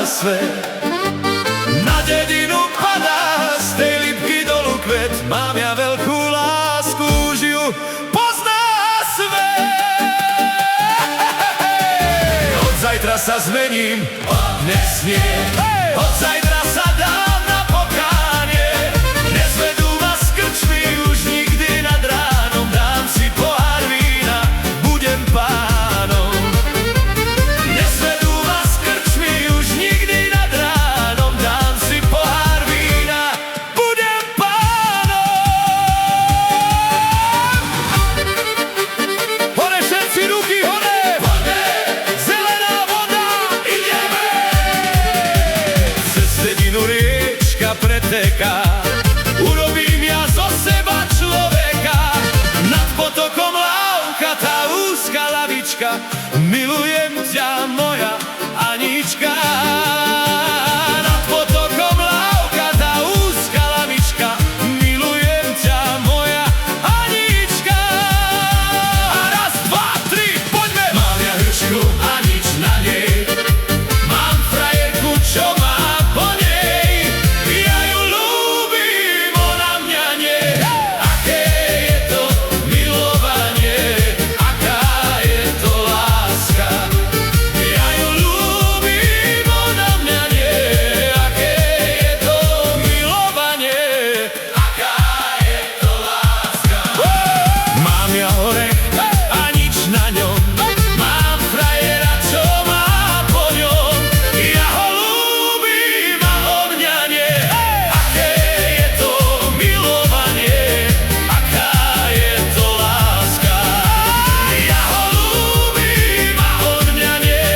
svet. Na dedinu padá z tej lípky dolu kvet. Mám ja veľkú lásku, už ju pozná svet. Od zajtra sa zmením, nesnie. Od zajtra sa dám na pokánie. Nezvedú ma z krčmy už nikdy nad ránom. Dám si pohár vína, budem pánom. Nezvedú ma z krčmy už nikdy nad ránom. Dám si pohár vína, budem pánom. Hore všetci, ruky hore! Zelená voda, ideme! Cez dedinu riečka preteká, urobím ja zo seba človeka. Nad potokom lávka tá úzka lavička, milujem ťa moja Anička. Nad potokom lávka tá úzka lavička, milujem ťa moja Anička. A raz, dva, tri, poďme! Mám ja hrušku a nič na nej, mám frajerku, čo má po nej. Ja ju ľúbim, ona mňa nie. Aké je to milovanie, aká je to láska. Ja ju ľúbim, ona mňa nie. Aké je to milovanie, aká je to láska. Mám ja orech a nič na ňom, mám frajera, čo má po ňom. Ja ho ľúbim a on mňa nie. Aké je to milovanie, aká je to láska. Ja ho ľúbim a on mňa nie.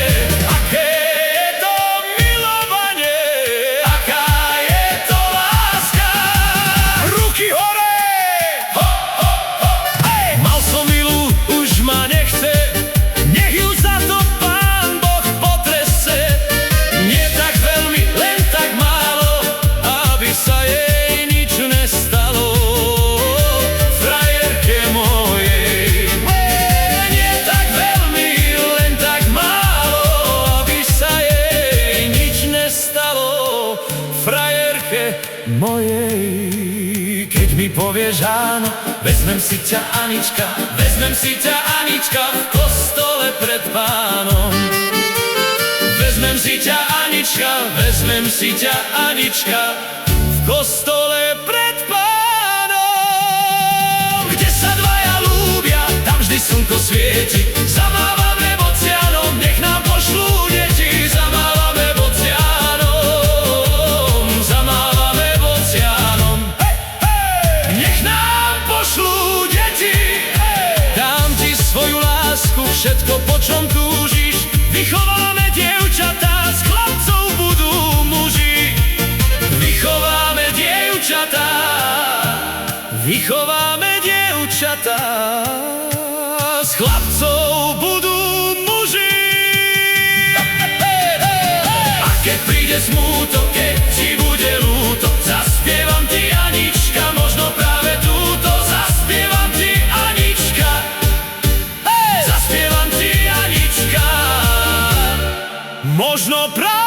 Aké je to milovanie, aká je to láska. Ruky hore! Ho, ho, ho! Hej! Mal som milú, už ma nechce, nech ju za to Pán Boh potrese. Nie tak veľmi, len tak málo, aby sa jej nič nestalo. Frajerke mojej. Nie tak veľmi, len tak málo, aby sa jej nič nestalo. Frajerke mojej. Keď mi povieš áno, vezmem si ťa Anička, vezmem si ťa Anička v kostole pred Pánom. Vezmem si ťa Anička, vezmem si ťa Anička v kostole pred Pánom. Kde sa dvaja ľúbia, tam vždy slnko svieti. Zamávame bocianom, nech nám pošlú deti. Zamávame bocianom, zamávame bocianom. Hej, hej! Nech nám pošlú deti. Dám ti svoju lásku, všetko po čom túžiš. Vychováme dievčatá, z chlapcov budú muži. Vychováme dievčatá, vychováme dievčatá, z chlapcov budú muži. A keď príde smútok, keď ti bude ľúto, zaspievam ti Anička, možno práve túto. Zaspievam ti Anička, zaspievam ti Anička, možno práve